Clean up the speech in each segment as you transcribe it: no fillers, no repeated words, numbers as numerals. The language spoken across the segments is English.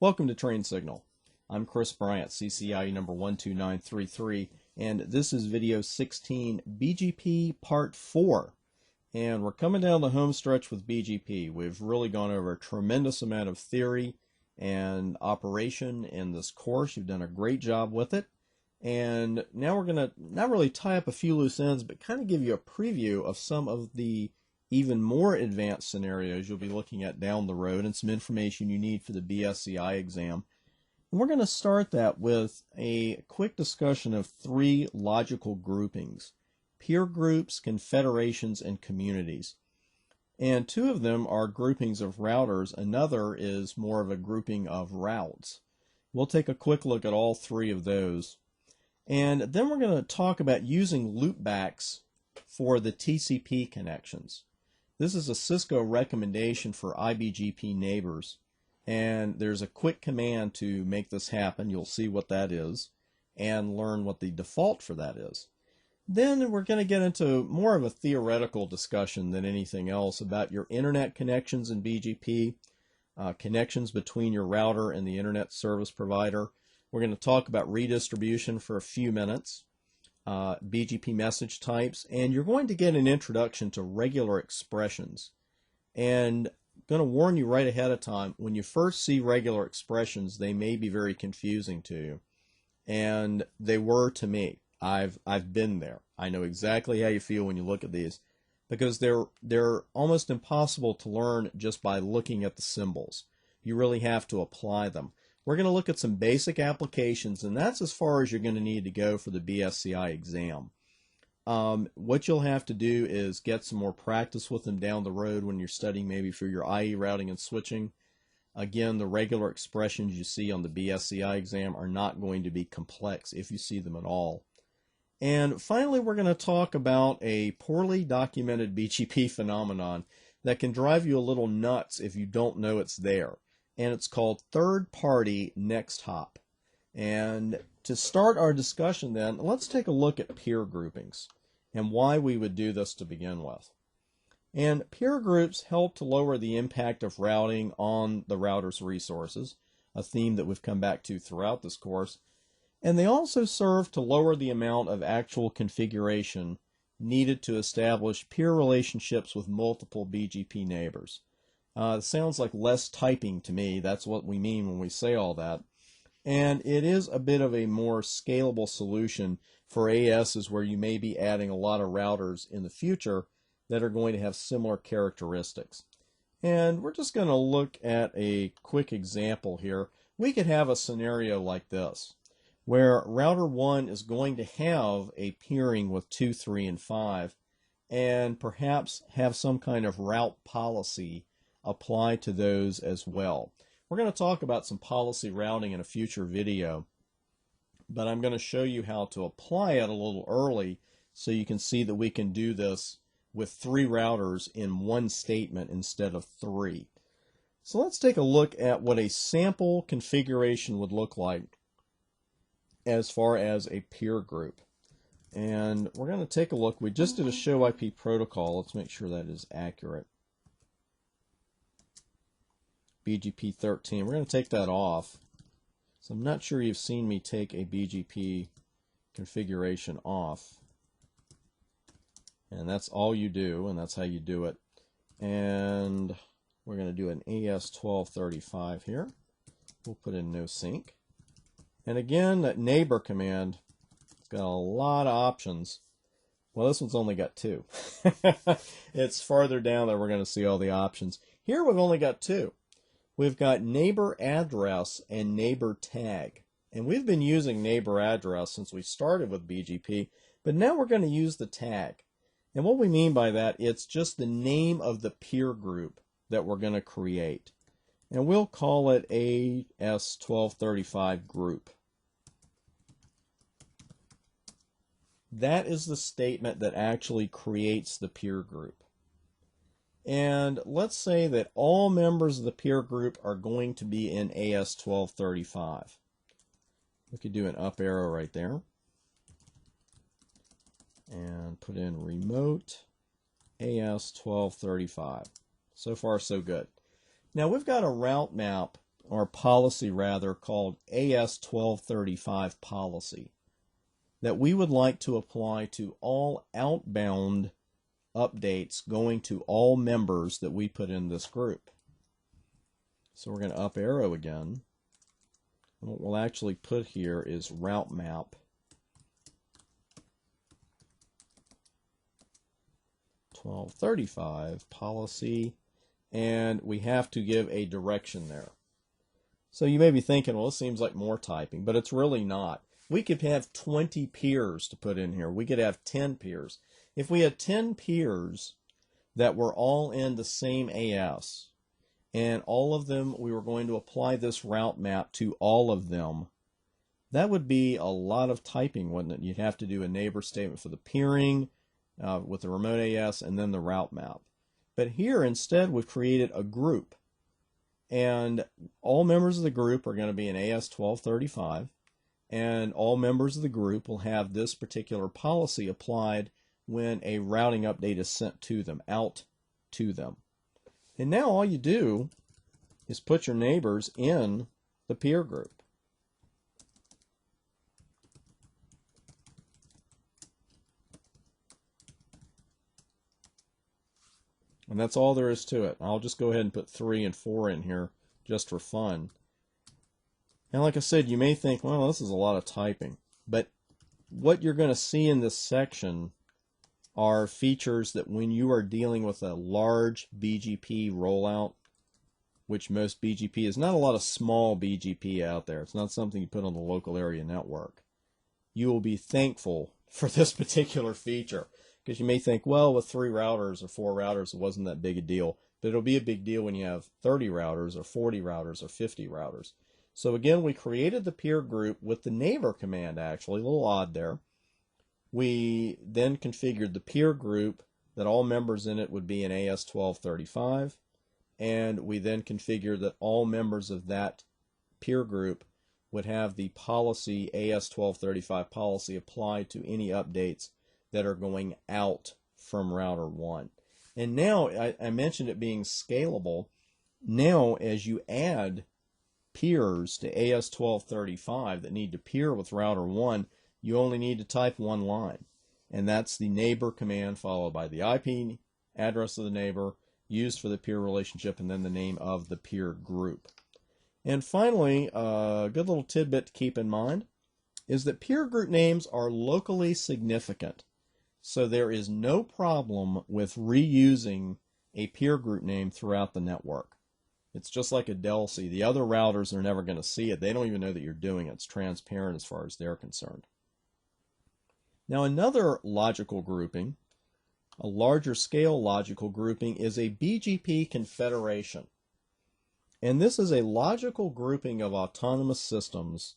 Welcome to Train Signal. I'm Chris Bryant, CCIE number 12933, and this is video 16, BGP Part 4. And we're coming down the home stretch with BGP. We've really gone over a tremendous amount of theory and operation in this course. You've done a great job with it. And now we're going to not really tie up a few loose ends, but kind of give you a preview of some of the even more advanced scenarios you'll be looking at down the road and some information you need for the BSCI exam. And we're going to start that with a quick discussion of three logical groupings: peer groups, confederations, and communities. And two of them are groupings of routers. Another is more of a grouping of routes. We'll take a quick look at all three of those. And then we're going to talk about using loopbacks for the TCP connections. This is a Cisco recommendation for IBGP neighbors, and there's a quick command to make this happen. You'll see what that is and learn what the default for that is. Then we're going to get into more of a theoretical discussion than anything else about your internet connections in BGP, connections between your router and the internet service provider. We're going to talk about redistribution for a few minutes, BGP message types, and you're going to get an introduction to regular expressions. And I'm going to warn you right ahead of time, when you first see regular expressions, they may be very confusing to you. And they were to me. I've been there. I know exactly how you feel when you look at these, because they're almost impossible to learn just by looking at the symbols. You really have to apply them. We're going to look at some basic applications, and that's as far as you're going to need to go for the BSCI exam. What you'll have to do is get some more practice with them down the road when you're studying maybe for your IE routing and switching. Again, the regular expressions you see on the BSCI exam are not going to be complex if you see them at all. And finally, we're going to talk about a poorly documented BGP phenomenon that can drive you a little nuts if you don't know it's there. And it's called third-party next hop. And to start our discussion then, let's take a look at peer groupings and why we would do this to begin with. And peer groups help to lower the impact of routing on the router's resources, a theme that we've come back to throughout this course. And they also serve to lower the amount of actual configuration needed to establish peer relationships with multiple BGP neighbors. It sounds like less typing to me. That's what we mean when we say all that. And it is a bit of a more scalable solution for ASs where you may be adding a lot of routers in the future that are going to have similar characteristics. And we're just going to look at a quick example here. We could have a scenario like this, where router 1 is going to have a peering with 2, 3, and 5, and perhaps have some kind of route policy apply to those as well. We're going to talk about some policy routing in a future video, but I'm going to show you how to apply it a little early so you can see that we can do this with 3 routers in one statement instead of 3. So let's take a look at what a sample configuration would look like as far as a peer group. And we're going to take a look. We just did a show IP protocol. Let's make sure that is accurate. BGP 13. We're going to take that off. So I'm not sure you've seen me take a BGP configuration off. And that's all you do, and that's how you do it. And we're going to do an AS1235 here. We'll put in no sync. And again, that neighbor command, it's got a lot of options. Well, this one's only got 2. It's farther down that we're going to see all the options. Here we've only got 2. We've got neighbor address and neighbor tag. And we've been using neighbor address since we started with BGP, but now we're going to use the tag. And what we mean by that, it's just the name of the peer group that we're going to create. And we'll call it AS1235 group. That is the statement that actually creates the peer group. And let's say that all members of the peer group are going to be in AS1235. We could do an up arrow right there. And put in remote AS1235. So far, so good. Now we've got a route map or policy rather, called AS1235 policy that we would like to apply to all outbound updates going to all members that we put in this group. So we're going to up arrow again. And what we'll actually put here is route map 1235 policy, and we have to give a direction there. So you may be thinking, well, this seems like more typing, but it's really not. We could have 20 peers to put in here. We could have 10 peers. If we had 10 peers that were all in the same AS, and all of them, we were going to apply this route map to all of them, that would be a lot of typing, wouldn't it? You'd have to do a neighbor statement for the peering with the remote AS and then the route map. But here, instead, we've created a group. And all members of the group are going to be in AS 1235. And all members of the group will have this particular policy applied when a routing update is sent to them, out to them. And now all you do is put your neighbors in the peer group. And that's all there is to it. I'll just go ahead and put 3 and 4 in here just for fun. And like I said, you may think, well, this is a lot of typing. But what you're going to see in this section are features that when you are dealing with a large BGP rollout, which most BGP is not a lot of small BGP out there. It's not something you put on the local area network. You will be thankful for this particular feature, because you may think, well, with 3 routers or 4 routers, it wasn't that big a deal. But it'll be a big deal when you have 30 routers or 40 routers or 50 routers. So again, we created the peer group with the neighbor command, actually, a little odd there. We then configured the peer group that all members in it would be in AS 1235, and we then configured that all members of that peer group would have the policy, AS 1235 policy, applied to any updates that are going out from router 1. And now, I mentioned it being scalable. Now, as you add peers to AS 1235 that need to peer with router 1, you only need to type one line, and that's the neighbor command followed by the IP address of the neighbor used for the peer relationship, and then the name of the peer group. And finally, a good little tidbit to keep in mind is that peer group names are locally significant. So there is no problem with reusing a peer group name throughout the network. It's just like a DLC. The other routers are never going to see it. They don't even know that you're doing it. It's transparent as far as they're concerned. Now, another logical grouping, a larger scale logical grouping, is a BGP confederation. And this is a logical grouping of autonomous systems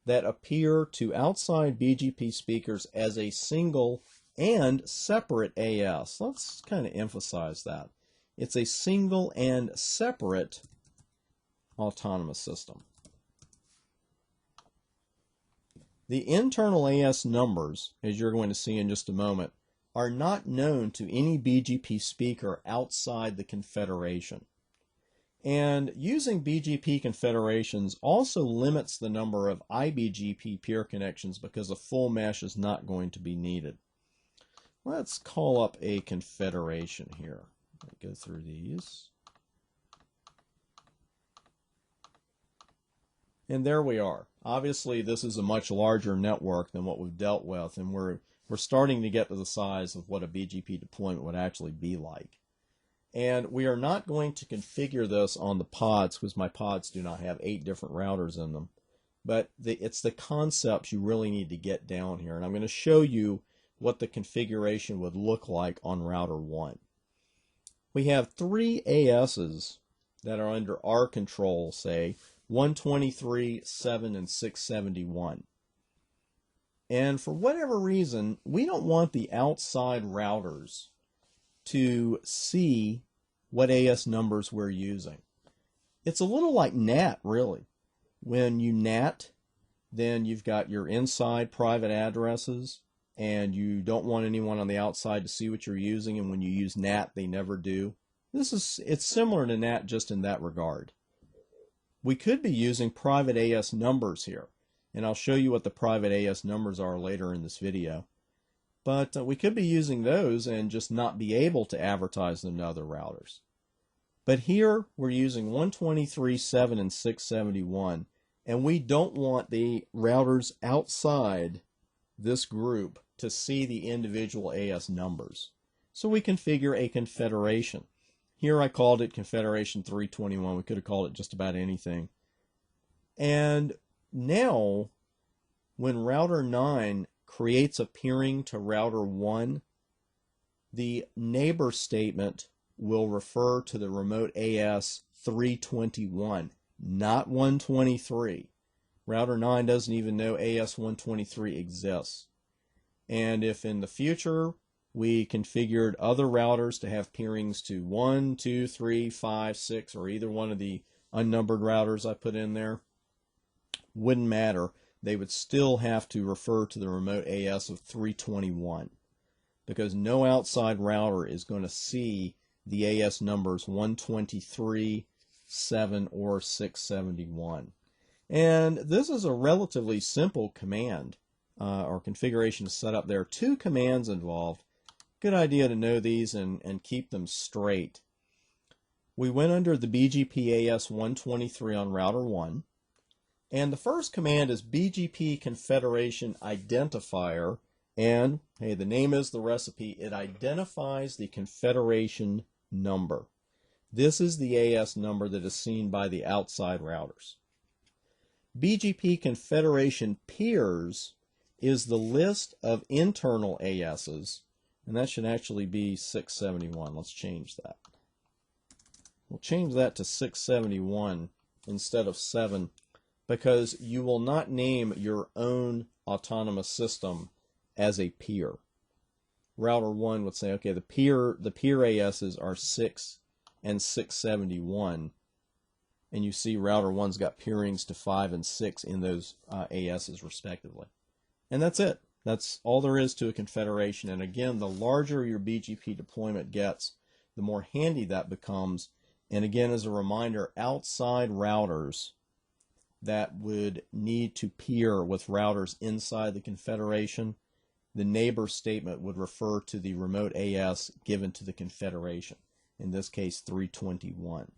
that appear to outside BGP speakers as a single and separate AS. Let's kind of emphasize that. It's a single and separate autonomous system. The internal AS numbers, as you're going to see in just a moment, are not known to any BGP speaker outside the Confederation. And using BGP confederations also limits the number of IBGP peer connections because a full mesh is not going to be needed. Let's call up a confederation here. Go through these. And there we are. Obviously, this is a much larger network than what we've dealt with, and we're starting to get to the size of what a BGP deployment would actually be like. And we are not going to configure this on the pods, because my pods do not have 8 different routers in them. But it's the concepts you really need to get down here. And I'm going to show you what the configuration would look like on router 1. We have 3 ASs that are under our control, say 123, 7, and 671. And for whatever reason, we don't want the outside routers to see what AS numbers we're using. It's a little like NAT, really. When you NAT, then you've got your inside private addresses, and you don't want anyone on the outside to see what you're using, and when you use NAT, they never do. It's similar to NAT just in that regard. We could be using private AS numbers here, and I'll show you what the private AS numbers are later in this video. But we could be using those and just not be able to advertise them to other routers. But here we're using 123.7 and 671, and we don't want the routers outside this group to see the individual AS numbers. So we configure a confederation. Here I called it Confederation 321. We could have called it just about anything. And now, when router 9 creates a peering to router 1, the neighbor statement will refer to the remote AS 321, not 123. Router 9 doesn't even know AS 123 exists. And if in the future we configured other routers to have peerings to 1, 2, 3, 5, 6, or either one of the unnumbered routers I put in there, wouldn't matter. They would still have to refer to the remote AS of 321, because no outside router is going to see the AS numbers 123, 7, or 671. And this is a relatively simple command or configuration to set up. There are two commands involved. Good idea to know these and keep them straight. We went under the BGP AS 123 on router 1. And the first command is BGP Confederation Identifier. And, hey, the name is the recipe. It identifies the confederation number. This is the AS number that is seen by the outside routers. BGP Confederation Peers is the list of internal ASs, and that should actually be 671. Let's change that. We'll change that to 671 instead of 7, because you will not name your own autonomous system as a peer. Router 1 would say, okay, the peer ASs are 6 and 671, and you see router 1's got peerings to 5 and 6 in those ASs respectively. And that's it. That's all there is to a confederation. And again, the larger your BGP deployment gets, the more handy that becomes. And again, as a reminder, outside routers that would need to peer with routers inside the confederation, the neighbor statement would refer to the remote AS given to the confederation, in this case 321.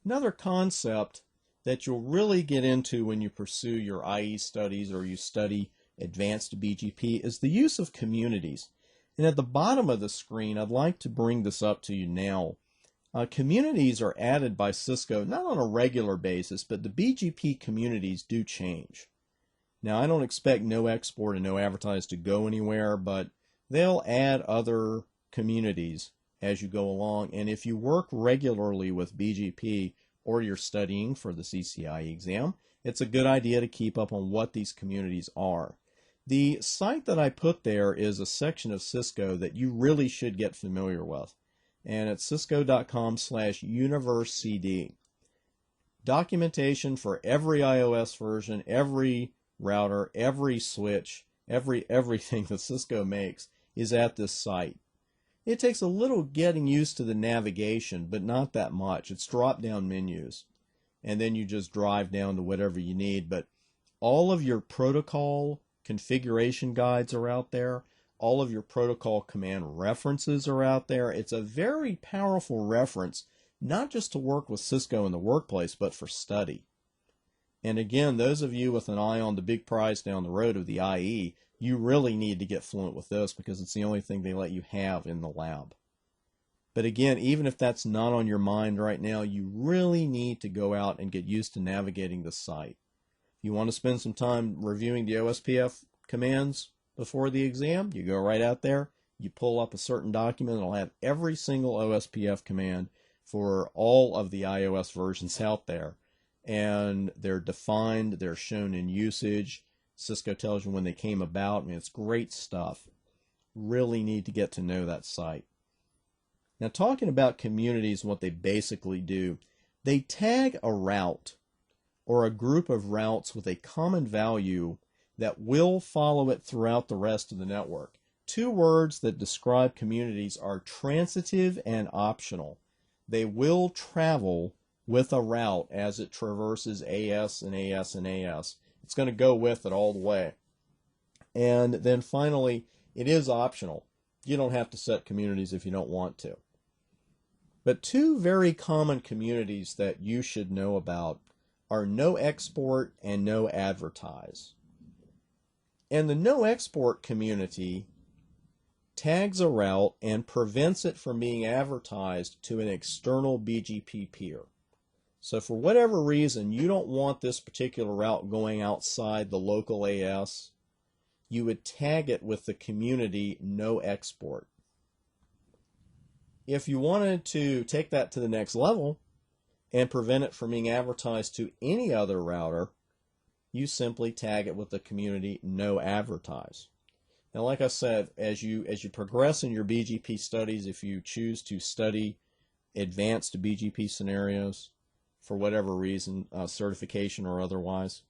Another concept that you'll really get into when you pursue your IE studies or you study advanced BGP is the use of communities. And at the bottom of the screen, I'd like to bring this up to you now. Communities are added by Cisco not on a regular basis, but the BGP communities do change. Now, I don't expect no export and no advertise to go anywhere, but they'll add other communities as you go along. And if you work regularly with BGP or you're studying for the CCIE exam, it's a good idea to keep up on what these communities are. The site that I put there is a section of Cisco that you really should get familiar with. And it's cisco.com/universecd. Documentation for every iOS version, every router, every switch, everything that Cisco makes is at this site. It takes a little getting used to the navigation, but not that much. It's drop-down menus, and then you just drive down to whatever you need. But all of your protocol configuration guides are out there. All of your protocol command references are out there. It's a very powerful reference, not just to work with Cisco in the workplace, but for study. And again, those of you with an eye on the big prize down the road of the IE, you really need to get fluent with this because it's the only thing they let you have in the lab. But again, even if that's not on your mind right now, you really need to go out and get used to navigating the site. If you want to spend some time reviewing the OSPF commands before the exam, you go right out there, you pull up a certain document, it'll have every single OSPF command for all of the iOS versions out there. And they're defined, they're shown in usage. Cisco tells you when they came about. I mean, it's great stuff. Really need to get to know that site. Now, talking about communities and what they basically do, they tag a route or a group of routes with a common value that will follow it throughout the rest of the network. Two words that describe communities are transitive and optional. They will travel with a route as it traverses AS and AS and AS. It's going to go with it all the way. And then finally, it is optional. You don't have to set communities if you don't want to. But two very common communities that you should know about are no export and no advertise. And the no export community tags a route and prevents it from being advertised to an external BGP peer. So for whatever reason, you don't want this particular route going outside the local AS, you would tag it with the community no export. If you wanted to take that to the next level and prevent it from being advertised to any other router, you simply tag it with the community no advertise. Now, like I said, as you progress in your BGP studies, if you choose to study advanced BGP scenarios for whatever reason, certification or otherwise,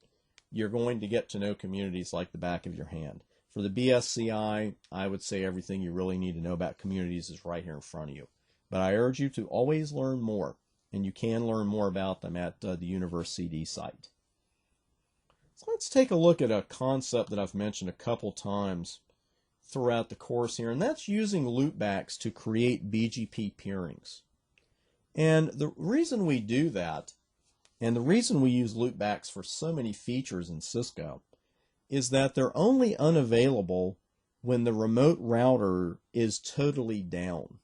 you're going to get to know communities like the back of your hand. For the BSCI, I would say everything you really need to know about communities is right here in front of you. But I urge you to always learn more, and you can learn more about them at the Universe CD site. So let's take a look at a concept that I've mentioned a couple times throughout the course here, and that's using loopbacks to create BGP peerings. And the reason we do that, and the reason we use loopbacks for so many features in Cisco, is that they're only unavailable when the remote router is totally down.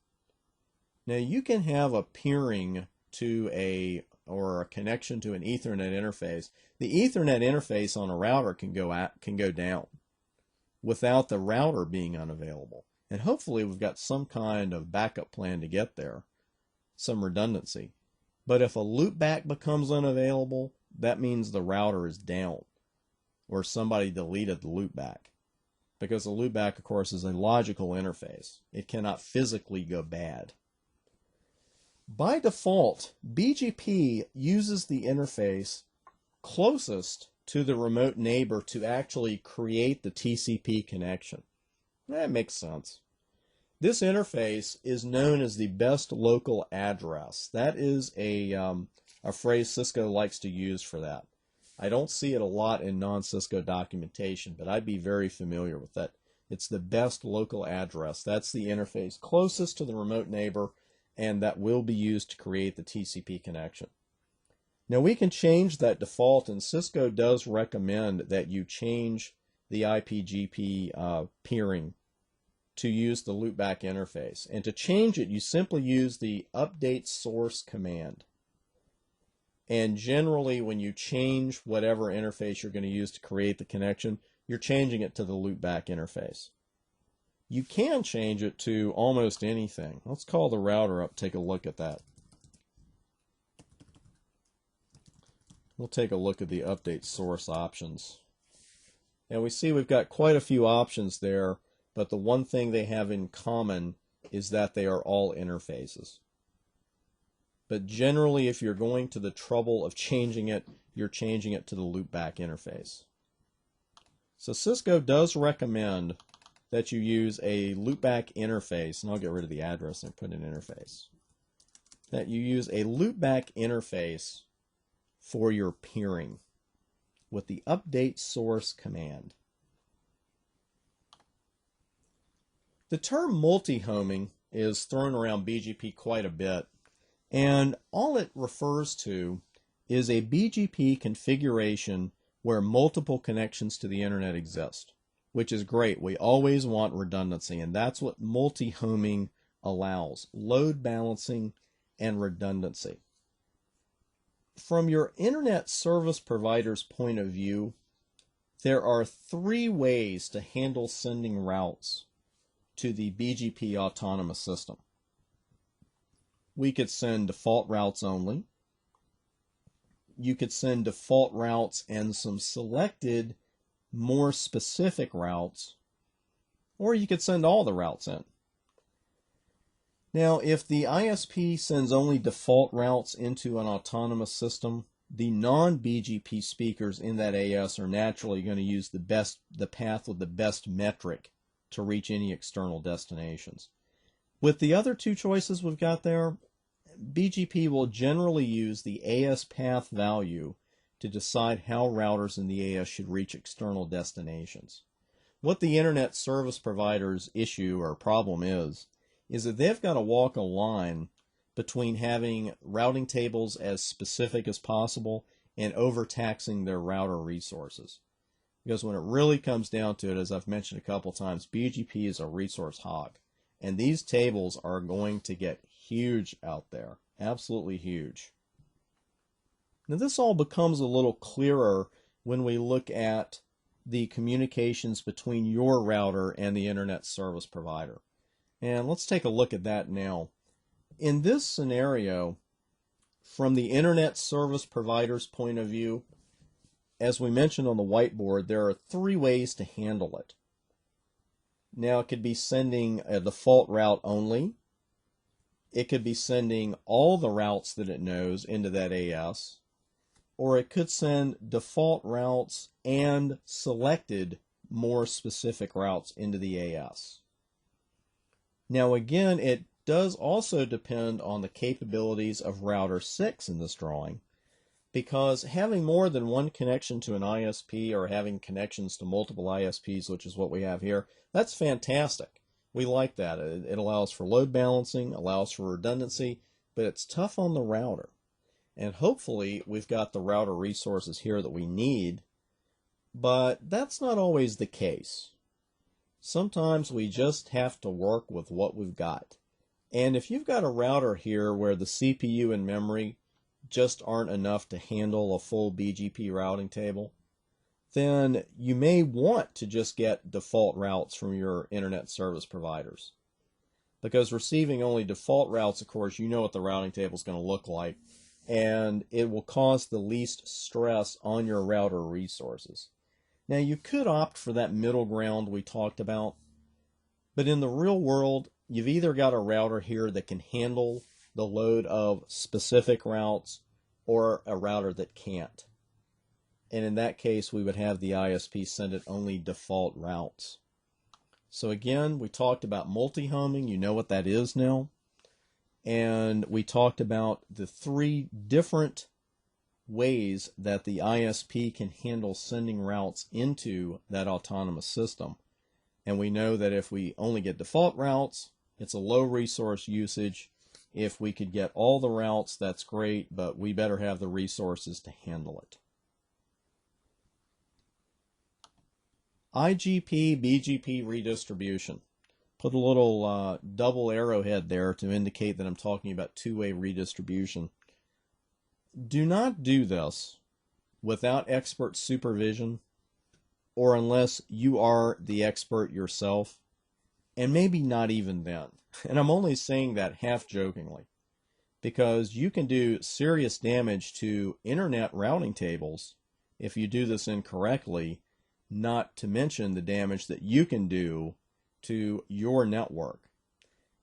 Now you can have a peering to or a connection to an Ethernet interface. The Ethernet interface on a router can go down without the router being unavailable. And hopefully we've got some kind of backup plan to get there, some redundancy. But if a loopback becomes unavailable, that means the router is down, or somebody deleted the loopback. Because the loopback, of course, is a logical interface. It cannot physically go bad. By default, BGP uses the interface closest to the remote neighbor to actually create the TCP connection. That makes sense. This interface is known as the best local address. That is a phrase Cisco likes to use for that. I don't see it a lot in non-Cisco documentation, but I'd be very familiar with that. It's the best local address. That's the interface closest to the remote neighbor, and that will be used to create the TCP connection. Now we can change that default, and Cisco does recommend that you change the IPGP peering to use the loopback interface. And to change it, you simply use the update source command. And generally, when you change whatever interface you're going to use to create the connection, you're changing it to the loopback interface. You can change it to almost anything. Let's call the router up, take a look at that. We'll take a look at the update source options. And we see we've got quite a few options there, but the one thing they have in common is that they are all interfaces. But generally, if you're going to the trouble of changing it, you're changing it to the loopback interface. So Cisco does recommend that you use a loopback interface, and I'll get rid of the address and put in interface. That you use a loopback interface for your peering with the update source command. The term multi-homing is thrown around BGP quite a bit, and all it refers to is a BGP configuration where multiple connections to the internet exist, which is great. We always want redundancy, and that's what multi-homing allows: load balancing and redundancy. From your internet service provider's point of view, there are three ways to handle sending routes to the BGP autonomous system. We could send default routes only. You could send default routes and some selected, more specific routes, or you could send all the routes in. Now, if the ISP sends only default routes into an autonomous system, the non-BGP speakers in that AS are naturally going to use the path with the best metric to reach any external destinations. With the other two choices we've got there, BGP will generally use the AS path value to decide how routers in the AS should reach external destinations. What the internet service provider's issue or problem is that they've got to walk a line between having routing tables as specific as possible and overtaxing their router resources. Because when it really comes down to it, as I've mentioned a couple times, BGP is a resource hog. And these tables are going to get huge out there. Absolutely huge. Now this all becomes a little clearer when we look at the communications between your router and the internet service provider. And let's take a look at that now. In this scenario, from the internet service provider's point of view, as we mentioned on the whiteboard, there are 3 ways to handle it. Now it could be sending a default route only. It could be sending all the routes that it knows into that AS. Or it could send default routes and selected more specific routes into the AS. Now again, it does also depend on the capabilities of router 6 in this drawing, because having more than one connection to an ISP or having connections to multiple ISPs, which is what we have here, that's fantastic. We like that. It allows for load balancing, allows for redundancy, but it's tough on the router. And hopefully we've got the router resources here that we need, but that's not always the case. Sometimes we just have to work with what we've got. And if you've got a router here where the CPU and memory just aren't enough to handle a full BGP routing table, then you may want to just get default routes from your internet service providers. Because receiving only default routes, of course, you know what the routing table is going to look like, and it will cause the least stress on your router resources. Now, you could opt for that middle ground we talked about, but in the real world, you've either got a router here that can handle the load of specific routes or a router that can't. And in that case, we would have the ISP send it only default routes. So again, we talked about multi-homing. You know what that is now. And we talked about the 3 different ways that the ISP can handle sending routes into that autonomous system. And we know that if we only get default routes, it's a low resource usage. If we could get all the routes, that's great, but we better have the resources to handle it. IGP, BGP redistribution. Put a little double arrowhead there to indicate that I'm talking about 2-way redistribution. Do not do this without expert supervision or unless you are the expert yourself, and maybe not even then. And I'm only saying that half jokingly, because you can do serious damage to internet routing tables if you do this incorrectly, not to mention the damage that you can do to your network.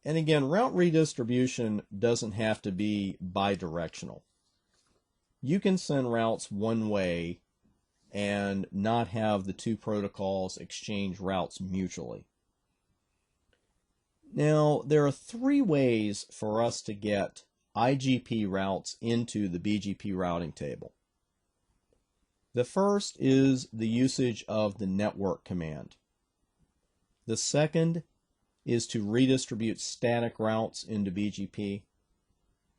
And again, route redistribution doesn't have to be bidirectional. You can send routes one way and not have the 2 protocols exchange routes mutually. Now, there are 3 ways for us to get IGP routes into the BGP routing table. The first is the usage of the network command. The second is to redistribute static routes into BGP.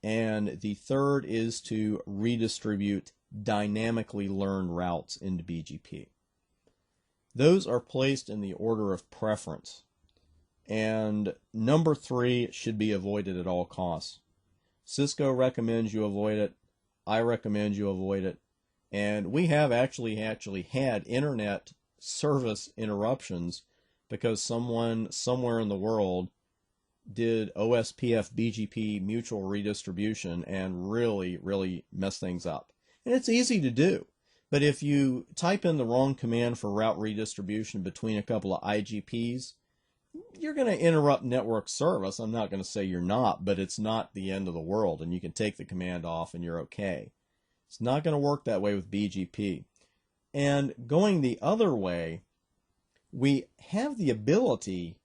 And the third is to redistribute dynamically learned routes into BGP. Those are placed in the order of preference. And number 3 should be avoided at all costs. Cisco recommends you avoid it. I recommend you avoid it. And we have actually had internet service interruptions because someone somewhere in the world did OSPF BGP mutual redistribution and really messed things up. And it's easy to do. But if you type in the wrong command for route redistribution between a couple of IGPs, you're going to interrupt network service. I'm not going to say you're not, but it's not the end of the world, and you can take the command off and you're okay. It's not going to work that way with BGP. And going the other way, we have the ability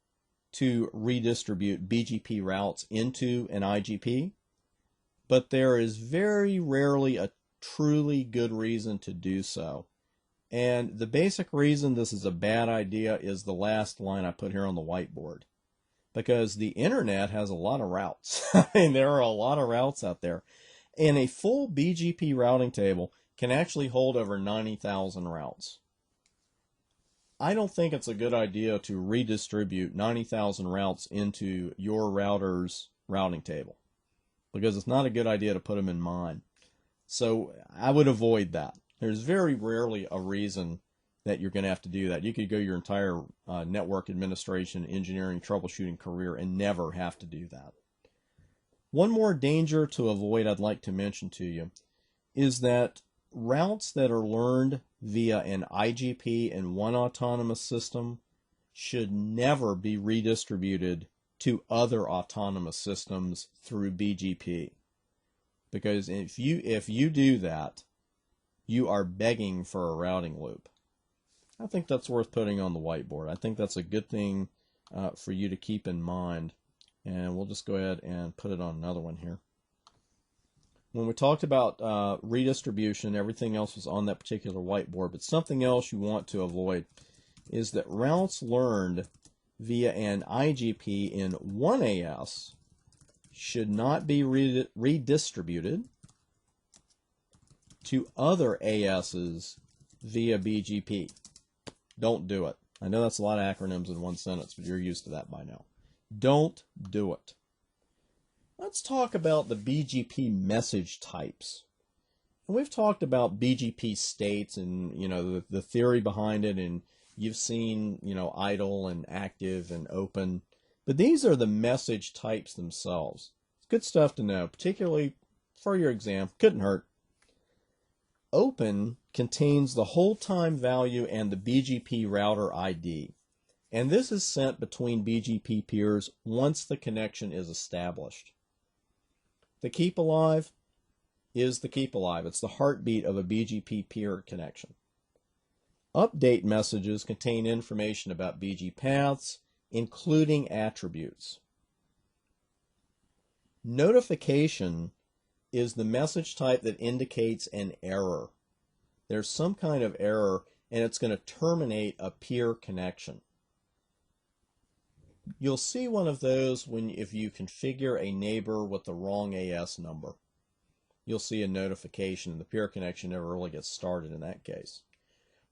to redistribute BGP routes into an IGP, but there is very rarely a truly good reason to do so. And the basic reason this is a bad idea is the last line I put here on the whiteboard. Because the internet has a lot of routes. I mean, there are a lot of routes out there. And a full BGP routing table can actually hold over 90,000 routes. I don't think it's a good idea to redistribute 90,000 routes into your router's routing table, because it's not a good idea to put them in mine. So I would avoid that. There's very rarely a reason that you're going to have to do that. You could go your entire network administration, engineering, troubleshooting career and never have to do that. One more danger to avoid I'd like to mention to you is that routes that are learned via an IGP in one autonomous system should never be redistributed to other autonomous systems through BGP. Because if you do that, you are begging for a routing loop. I think that's worth putting on the whiteboard. I think that's a good thing for you to keep in mind. And we'll just go ahead and put it on another one here. When we talked about redistribution, everything else was on that particular whiteboard, but something else you want to avoid is that routes learned via an IGP in one AS should not be redistributed to other ASs via BGP. Don't do it. I know that's a lot of acronyms in one sentence, but you're used to that by now. Don't do it. Let's talk about the BGP message types. And we've talked about BGP states and, the theory behind it, and you've seen, idle and active and open. But these are the message types themselves. It's good stuff to know, particularly for your exam. Couldn't hurt. Open contains the hold time value and the BGP router ID. And this is sent between BGP peers once the connection is established. The keep alive is the keep alive. It's the heartbeat of a BGP peer connection. Update messages contain information about BG paths, including attributes. Notification is the message type that indicates an error. There's some kind of error, and it's going to terminate a peer connection. You'll see one of those if you configure a neighbor with the wrong AS number. You'll see a notification, and the peer connection never really gets started in that case.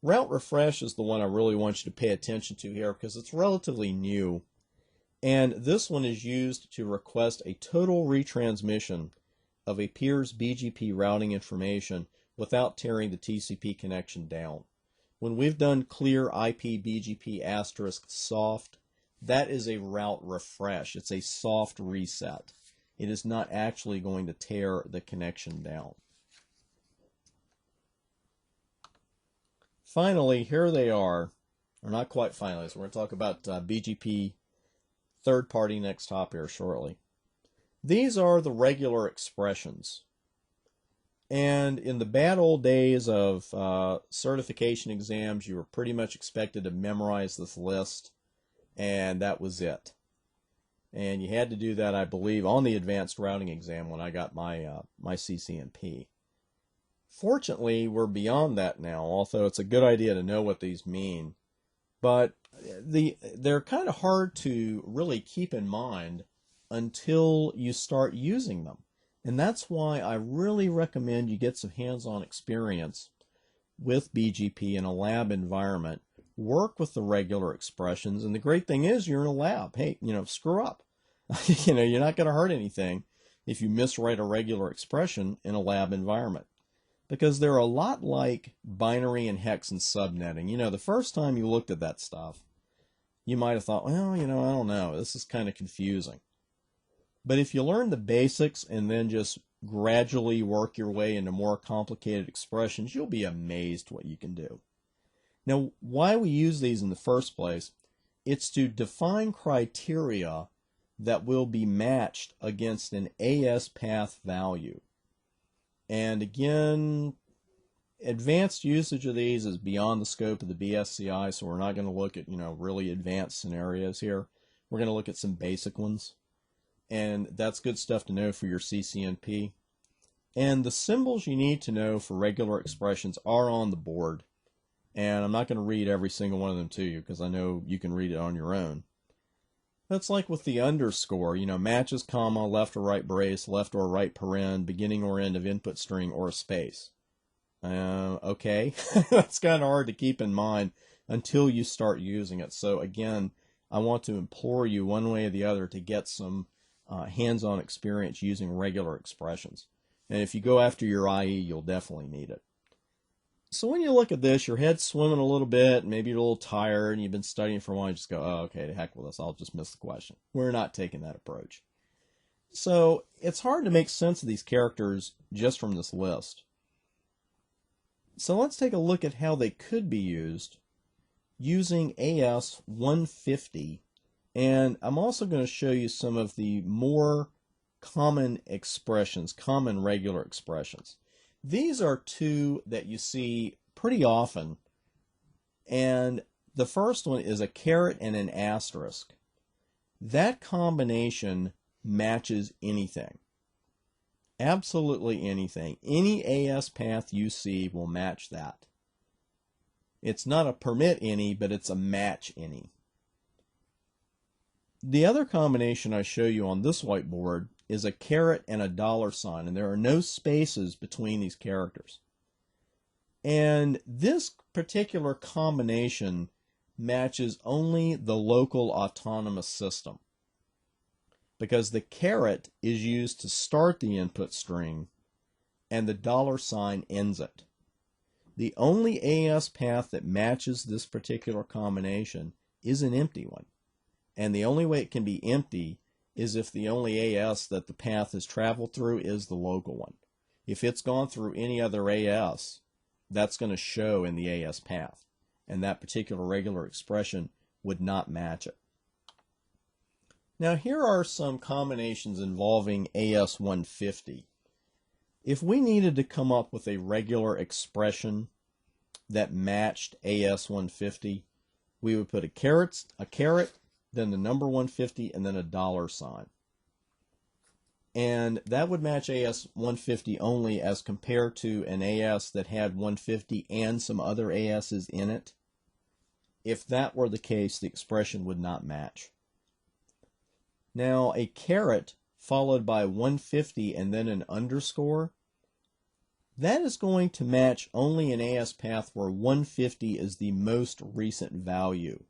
Route refresh is the one I really want you to pay attention to here because it's relatively new. And this one is used to request a total retransmission of a peer's BGP routing information without tearing the TCP connection down. When we've done clear IP BGP * soft, that is a route refresh. It's a soft reset. It is not actually going to tear the connection down. Finally, here they are. Or not quite finally. So we're going to talk about BGP third party next hop here shortly. These are the regular expressions. And in the bad old days of certification exams, you were pretty much expected to memorize this list, and that was it. And you had to do that, I believe, on the advanced routing exam when I got my CCNP. Fortunately, we're beyond that now, although it's a good idea to know what these mean. But they're kind of hard to really keep in mind until you start using them. And that's why I really recommend you get some hands-on experience with BGP in a lab environment. Work with the regular expressions, and the great thing is you're in a lab. Hey, screw up. You're not going to hurt anything if you miswrite a regular expression in a lab environment. Because they're a lot like binary and hex and subnetting. The first time you looked at that stuff, you might have thought, well, I don't know, this is kind of confusing. But if you learn the basics and then just gradually work your way into more complicated expressions, you'll be amazed what you can do. Now, why we use these in the first place, it's to define criteria that will be matched against an AS path value. And again, advanced usage of these is beyond the scope of the BSCI, so we're not going to look at, really advanced scenarios here. We're going to look at some basic ones. And that's good stuff to know for your CCNP. And the symbols you need to know for regular expressions are on the board. And I'm not going to read every single one of them to you because I know you can read it on your own. That's like with the underscore, matches comma, left or right brace, left or right paren, beginning or end of input string, or a space. Okay, that's kind of hard to keep in mind until you start using it. So again, I want to implore you one way or the other to get some hands-on experience using regular expressions. And if you go after your IE, you'll definitely need it. So when you look at this, your head's swimming a little bit, maybe you're a little tired, and you've been studying for a while, you just go, oh, okay, to heck with this, I'll just miss the question. We're not taking that approach. So it's hard to make sense of these characters just from this list. So let's take a look at how they could be used using AS 150. And I'm also going to show you some of the more common expressions, common regular expressions. These are two that you see pretty often. And the first one is a caret and an asterisk. That combination matches anything. Absolutely anything. Any AS path you see will match that. It's not a permit any, but it's a match any. The other combination I show you on this whiteboard is a caret and a $sign, and there are no spaces between these characters. And this particular combination matches only the local autonomous system, because the caret is used to start the input string and the $sign ends it. The only AS path that matches this particular combination is an empty one. And the only way it can be empty is if the only AS that the path has traveled through is the local one. If it's gone through any other AS, that's going to show in the AS path. And that particular regular expression would not match it. Now here are some combinations involving AS 150. If we needed to come up with a regular expression that matched AS 150, we would put a caret, then the number 150, and then a $sign. And that would match AS 150 only as compared to an AS that had 150 and some other ASs in it. If that were the case, the expression would not match. Now, a caret followed by 150 and then an underscore, that is going to match only an AS path where 150 is the most recent value,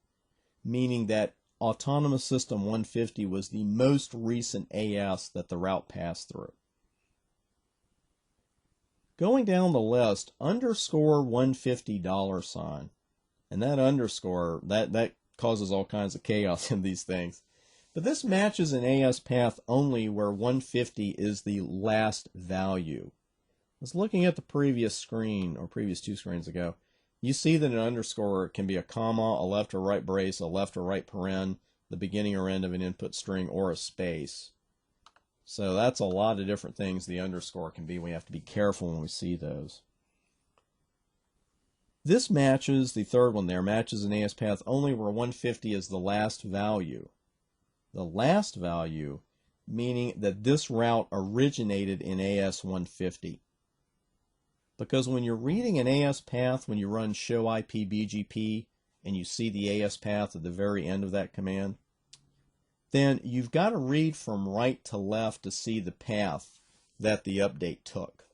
meaning that Autonomous System 150 was the most recent AS that the route passed through. Going down the list, underscore 150 $sign, and that underscore, that causes all kinds of chaos in these things. But this matches an AS path only where 150 is the last value. I was looking at the previous screen, or previous two screens ago. You see that an underscore can be a comma, a left or right brace, a left or right paren, the beginning or end of an input string, or a space. So that's a lot of different things the underscore can be. We have to be careful when we see those. This matches, the third one there, matches an AS path only where 150 is the last value. The last value, meaning that this route originated in AS 150. Because when you're reading an AS path, when you run show IP BGP, and you see the AS path at the very end of that command, then you've got to read from right to left to see the path that the update took.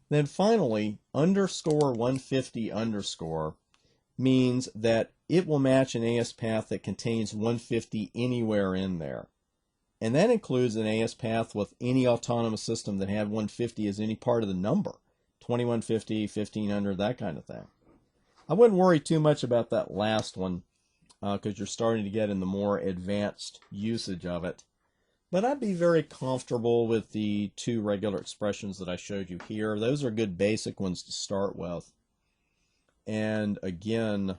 Then finally, underscore 150 underscore means that it will match an AS path that contains 150 anywhere in there. And that includes an AS path with any autonomous system that had 150 as any part of the number. 2150, 1500, that kind of thing. I wouldn't worry too much about that last one because you're starting to get in the more advanced usage of it. But I'd be very comfortable with the two regular expressions that I showed you here. Those are good basic ones to start with. And again,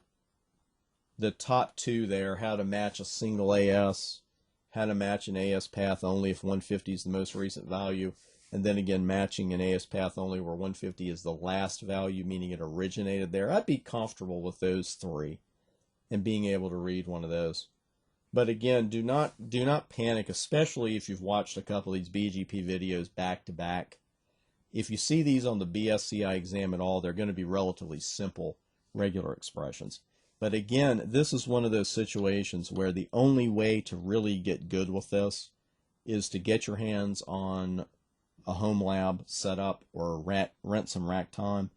the top two there, how to match a single AS, how to match an AS path only if 150 is the most recent value, and then again matching an AS path only where 150 is the last value, meaning it originated there. I'd be comfortable with those three and being able to read one of those. But again, do not panic, especially if you've watched a couple of these BGP videos back to back. If you see these on the BSCI exam at all, they're going to be relatively simple regular expressions. But again, this is one of those situations where the only way to really get good with this is to get your hands on a home lab setup or rent some rack time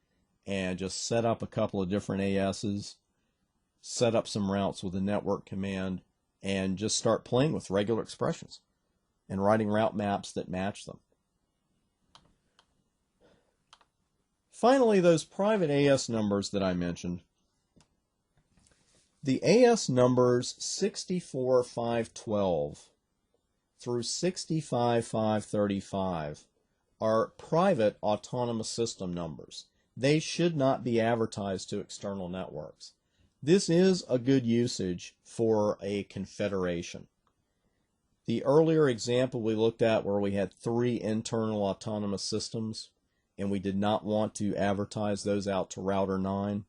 and just set up a couple of different ASs, set up some routes with a network command, and just start playing with regular expressions and writing route maps that match them. Finally, those private AS numbers that I mentioned. The AS numbers 64512 through 65535 are private autonomous system numbers. They should not be advertised to external networks. This is a good usage for a confederation. The earlier example we looked at where we had 3 internal autonomous systems and we did not want to advertise those out to router 9.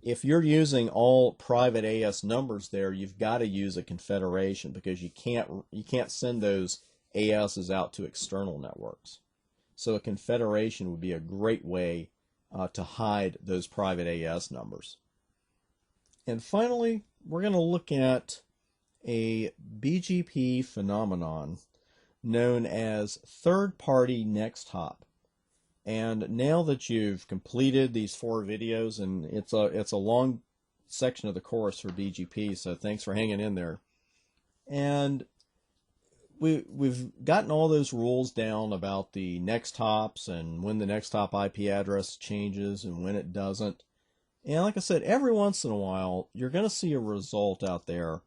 If you're using all private AS numbers there, you've got to use a confederation because you can't send those ASs out to external networks. So a confederation would be a great way to hide those private AS numbers. And finally, we're going to look at a BGP phenomenon known as third-party next hop. And now that you've completed these 4 videos, and it's a long section of the course for BGP, so thanks for hanging in there. And we've gotten all those rules down about the next hops and when the next hop IP address changes and when it doesn't. And like I said, every once in a while, you're going to see a result out there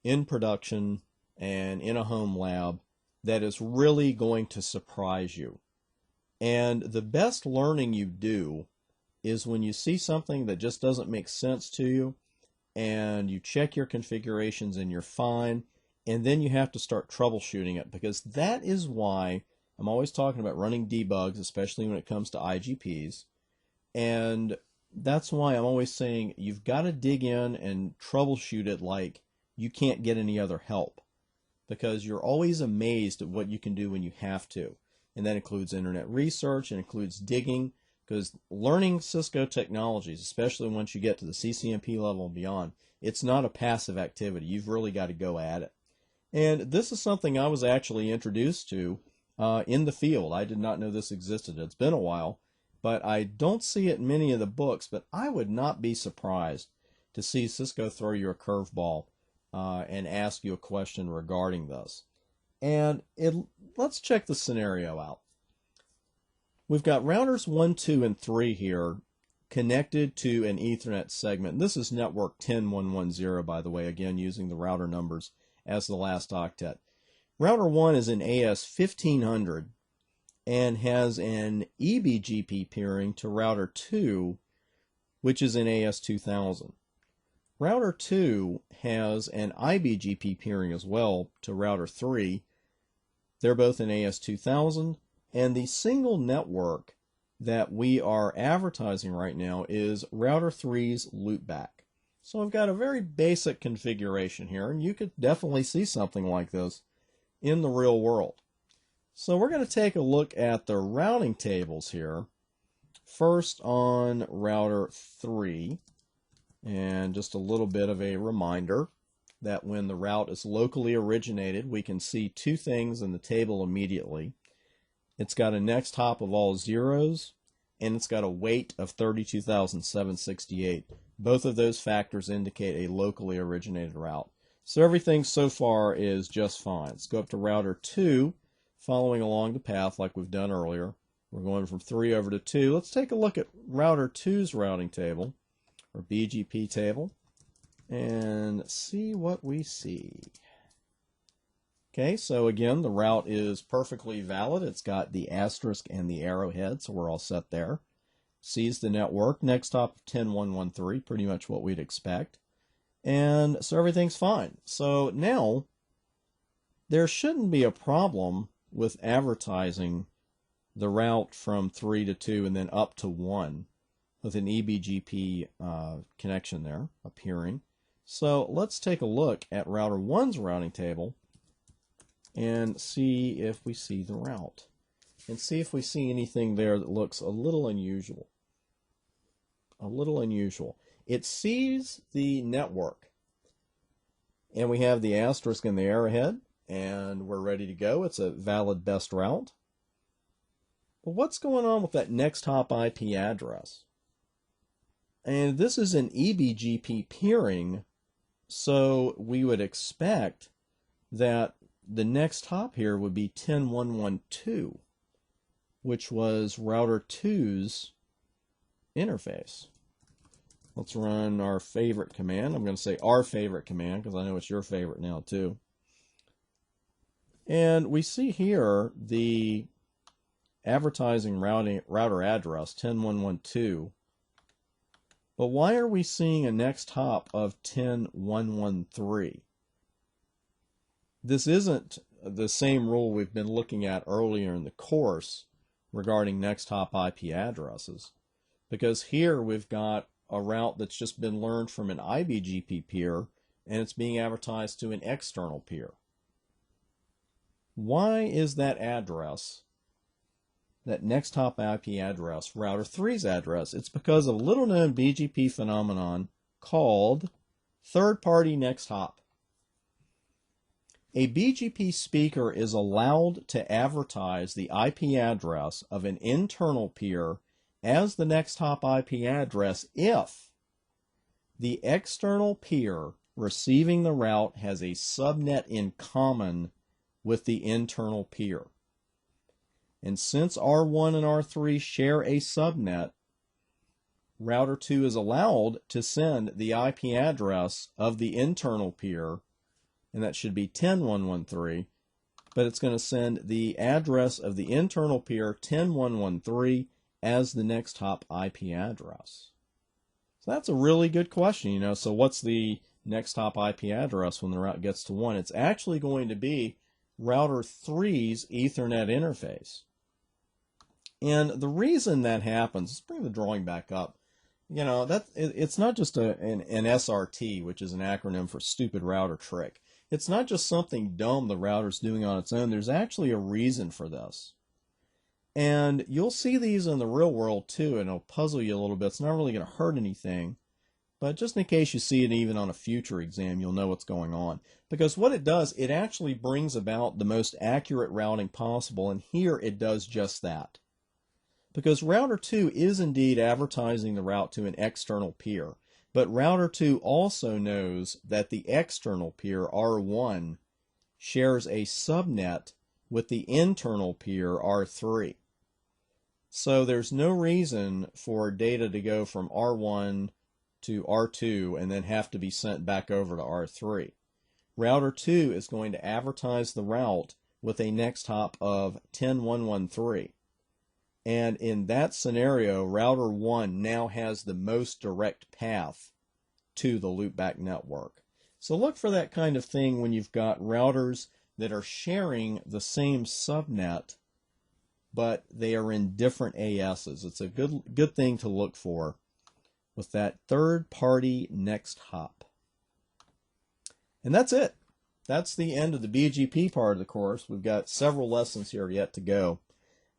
in production and in a home lab that is really going to surprise you. And the best learning you do is when you see something that just doesn't make sense to you and you check your configurations and you're fine, and then you have to start troubleshooting it, because that is why I'm always talking about running debugs, especially when it comes to IGPs. And that's why I'm always saying you've got to dig in and troubleshoot it like you can't get any other help, because you're always amazed at what you can do when you have to. And that includes internet research, and includes digging, because learning Cisco technologies, especially once you get to the CCNP level and beyond, it's not a passive activity. You've really got to go at it. And this is something I was actually introduced to in the field. I did not know this existed. It's been a while, but I don't see it in many of the books, but I would not be surprised to see Cisco throw you a curveball and ask you a question regarding this. And let's check the scenario out. We've got routers 1, 2, and 3 here connected to an Ethernet segment. This is network 10110, by the way, again using the router numbers as the last octet. Router 1 is an AS 1500 and has an eBGP peering to router 2, which is an AS 2000. Router 2 has an IBGP peering as well to router 3. They're both in AS 2000, and the single network that we are advertising right now is router 3's loopback. So I've got a very basic configuration here, and you could definitely see something like this in the real world. So we're going to take a look at the routing tables here. First on router 3, and just a little bit of a reminder that when the route is locally originated, we can see 2 things in the table immediately. It's got a next hop of all zeros, and it's got a weight of 32,768. Both of those factors indicate a locally originated route. So everything so far is just fine. Let's go up to router 2, following along the path like we've done earlier. We're going from 3 over to 2. Let's take a look at router 2's routing table, or BGP table, and see what we see. Okay, so again, the route is perfectly valid. It's got the asterisk and the arrowhead, so we're all set there. Sees the network, next hop of 10113, pretty much what we'd expect. And so everything's fine. So now, there shouldn't be a problem with advertising the route from 3 to 2 and then up to 1 with an eBGP connection there appearing. So let's take a look at router 1's routing table and see if we see the route. And see if we see anything there that looks a little unusual. A little unusual. It sees the network. And we have the asterisk and the arrowhead. And we're ready to go. It's a valid best route. But what's going on with that next hop IP address? And this is an eBGP peering. So we would expect that the next hop here would be 10.1.1.2. which was router 2's interface. Let's run our favorite command. I'm going to say our favorite command because I know it's your favorite now too. And we see here the advertising router address 10.1.1.2. But why are we seeing a next hop of 10.1.1.3? This isn't the same rule we've been looking at earlier in the course regarding next hop IP addresses, because here we've got a route that's just been learned from an IBGP peer and it's being advertised to an external peer. Why is that address, that next hop IP address, router 3's address? It's because of a little known BGP phenomenon called third-party next hop. A BGP speaker is allowed to advertise the IP address of an internal peer as the next hop IP address if the external peer receiving the route has a subnet in common with the internal peer. And since R1 and R3 share a subnet, router 2 is allowed to send the IP address of the internal peer, and that should be 10.1.1.3, but it's going to send the address of the internal peer 10.1.1.3 as the next hop IP address. So that's a really good question, So what's the next hop IP address when the route gets to 1? It's actually going to be router 3's Ethernet interface. And the reason that happens, let's bring the drawing back up. It's not just an SRT, which is an acronym for stupid router trick. It's not just something dumb the router's doing on its own. There's actually a reason for this. And you'll see these in the real world too, and it'll puzzle you a little bit. It's not really going to hurt anything, but just in case you see it even on a future exam, you'll know what's going on. Because what it does, it actually brings about the most accurate routing possible, and here it does just that. Because router 2 is indeed advertising the route to an external peer. But router 2 also knows that the external peer, R1, shares a subnet with the internal peer, R3. So there's no reason for data to go from R1 to R2 and then have to be sent back over to R3. Router 2 is going to advertise the route with a next hop of 10.1.1.3. And in that scenario, router 1 now has the most direct path to the loopback network. So look for that kind of thing when you've got routers that are sharing the same subnet, but they are in different ASs. It's a good thing to look for with that third-party next hop. And that's it. That's the end of the BGP part of the course. We've got several lessons here yet to go.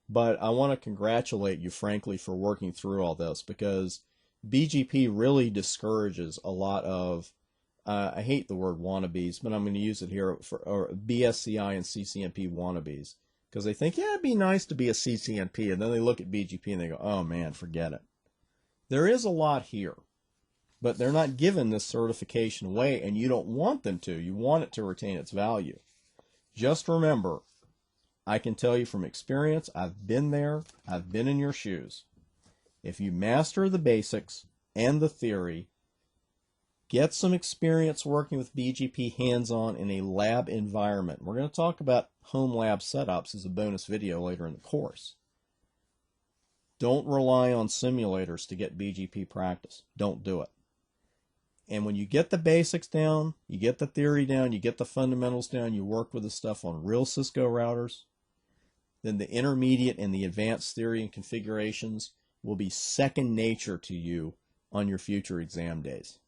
But I want to congratulate you, frankly, for working through all this, because BGP really discourages a lot of, I hate the word wannabes, but I'm going to use it here, or BSCI and CCNP wannabes, because they think, yeah, it'd be nice to be a CCNP, and then they look at BGP and they go, oh man, forget it. There is a lot here, but they're not given this certification away, and you don't want them to. You want it to retain its value. Just remember, I can tell you from experience, I've been there, I've been in your shoes. If you master the basics and the theory, get some experience working with BGP hands-on in a lab environment. We're going to talk about home lab setups as a bonus video later in the course. Don't rely on simulators to get BGP practice. Don't do it. And when you get the basics down, you get the theory down, you get the fundamentals down, you work with the stuff on real Cisco routers, then the intermediate and the advanced theory and configurations will be second nature to you on your future exam days.